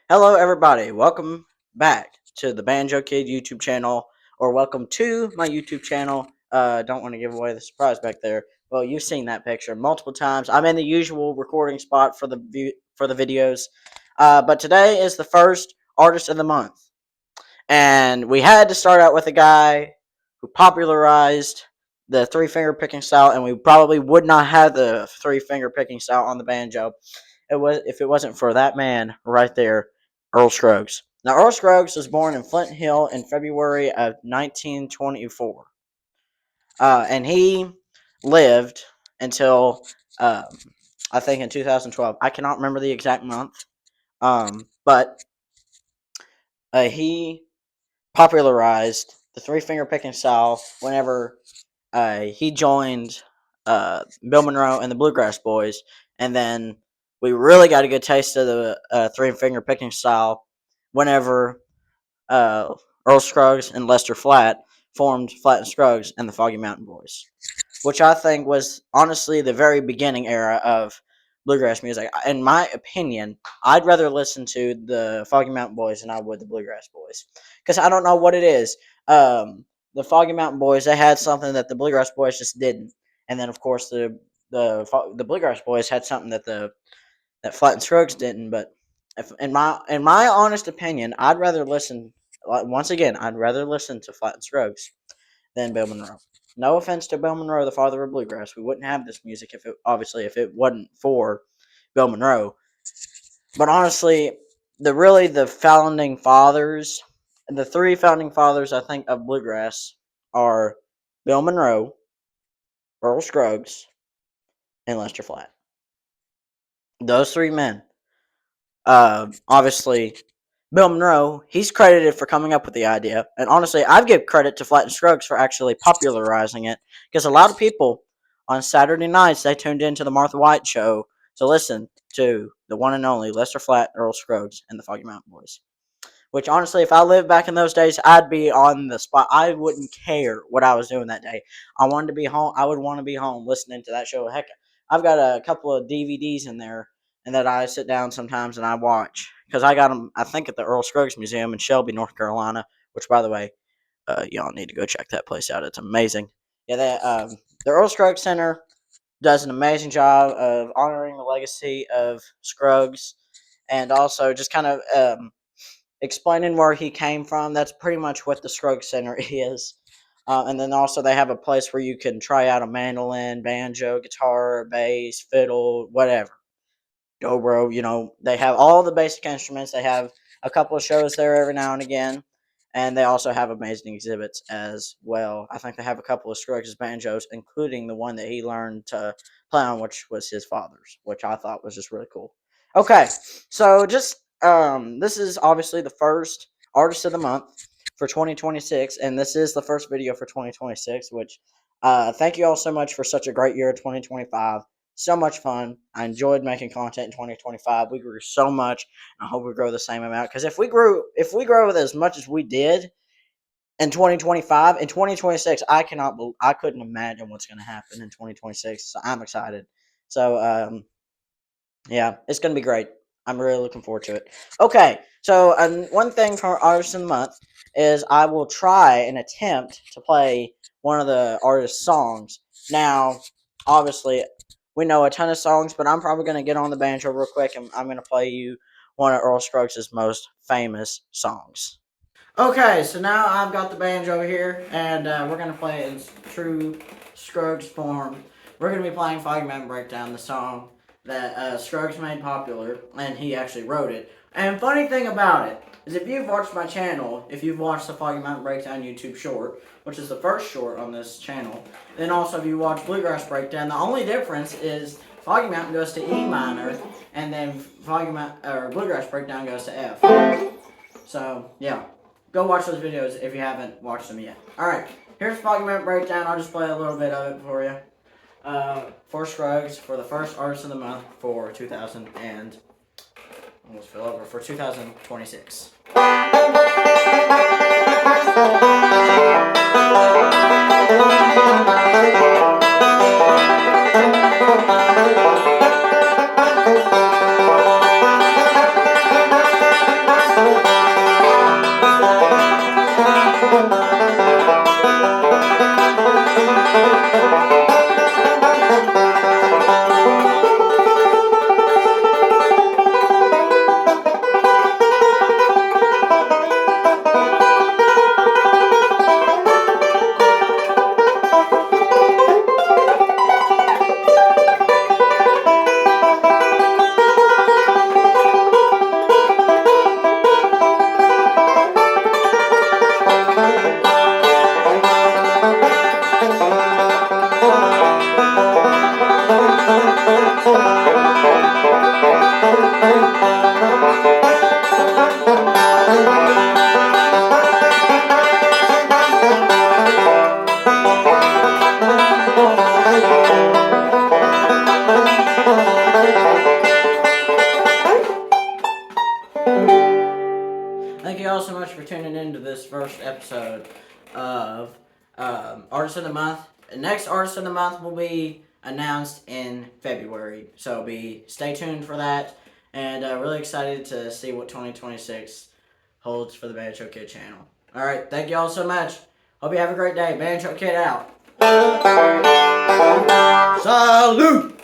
Hello, everybody. Welcome back to the Banjo Kid YouTube channel, or welcome to my YouTube channel. Don't want to give away the surprise back there. Well, you've seen that picture multiple times. I'm in the usual recording spot for the videos, but today is the first artist of the month, and we had to start out with a guy who popularized the three finger picking style, and we probably would not have the three finger picking style on the banjo if it wasn't for that man right there, Earl Scruggs. Now, Earl Scruggs was born in Flint Hill in February of 1924, and he lived until um, I think in 2012. I cannot remember the exact month, but he popularized the three finger picking style whenever he joined Bill Monroe and the Bluegrass Boys, and then we really got a good taste of the three finger picking style whenever uh, Earl Scruggs and Lester Flatt formed Flatt and Scruggs and the Foggy Mountain Boys, which I think was honestly the very beginning era of bluegrass music. In my opinion, I'd rather listen to the Foggy Mountain Boys than I would the Bluegrass Boys, because I don't know what it is. The Foggy Mountain Boys, they had something that the Bluegrass Boys just didn't, and then of course the Bluegrass Boys had something that Flatt and Scruggs didn't. But if, in my honest opinion, I'd rather listen. Once again, I'd rather listen to Flatt and Scruggs than Bill Monroe. No offense to Bill Monroe, the father of bluegrass. We wouldn't have this music if it wasn't for Bill Monroe. But honestly, the founding fathers, the three founding fathers I think of bluegrass are Bill Monroe, Earl Scruggs, and Lester Flatt. Those three men. Obviously, Bill Monroe, he's credited for coming up with the idea, and honestly, I'd give credit to Flatt and Scruggs for actually popularizing it, because a lot of people on Saturday nights they tuned into the Martha White show to listen to the one and only Lester Flatt, Earl Scruggs, and the Foggy Mountain Boys. Which honestly, if I lived back in those days, I'd be on the spot. I wouldn't care what I was doing that day. I wanted to be home. I would want to be home listening to that show. Heck, I've got a couple of DVDs in there, and that I sit down sometimes and I watch because I got them. I think at the Earl Scruggs Museum in Shelby, North Carolina. Which, by the way, y'all need to go check that place out. It's amazing. Yeah, the Earl Scruggs Center does an amazing job of honoring the legacy of Scruggs, and also just kind of explaining where he came from. That's pretty much what the Scruggs Center is. And then also they have a place where you can try out a mandolin, banjo, guitar, bass, fiddle, whatever. Dobro, they have all the basic instruments. They have a couple of shows there every now and again. And they also have amazing exhibits as well. I think they have a couple of Scruggs banjos, including the one that he learned to play on, which was his father's, which I thought was just really cool. Okay, so just this is obviously the first artist of the month for 2026, and this is the first video for 2026. Which, thank you all so much for such a great year, 2025. So much fun. I enjoyed making content in 2025. We grew so much. I hope we grow the same amount, because if we grow with as much as we did in 2025, in 2026, I couldn't imagine what's going to happen in 2026. So I'm excited. So yeah, it's going to be great. I'm really looking forward to it. Okay, so one thing for Artist of the Month is I will try and attempt to play one of the artist's songs. Now, obviously, we know a ton of songs, but I'm probably going to get on the banjo real quick, and I'm going to play you one of Earl Scruggs' most famous songs. Okay, so now I've got the banjo here, and we're going to play it in true Scruggs form. We're going to be playing Foggy Mountain Breakdown, the song that Scruggs made popular, and he actually wrote it. And funny thing about it is, if you've watched my channel, if you've watched the Foggy Mountain Breakdown YouTube short, which is the first short on this channel, then also if you watch Bluegrass Breakdown, the only difference is Foggy Mountain goes to E minor, and then Bluegrass Breakdown goes to F. So, yeah. Go watch those videos if you haven't watched them yet. Alright, here's Foggy Mountain Breakdown. I'll just play a little bit of it for you. For Scruggs, for the first Artist of the Month for 2000 and almost fell over, for 2026. Thank you all so much for tuning in to this first episode of Artist of the Month. The next Artist of the Month will be announced in February, so stay tuned for that. And really excited to see what 2026 holds for the Banjo Kid channel. All right, thank you all so much. Hope you have a great day. Banjo Kid out. Salute!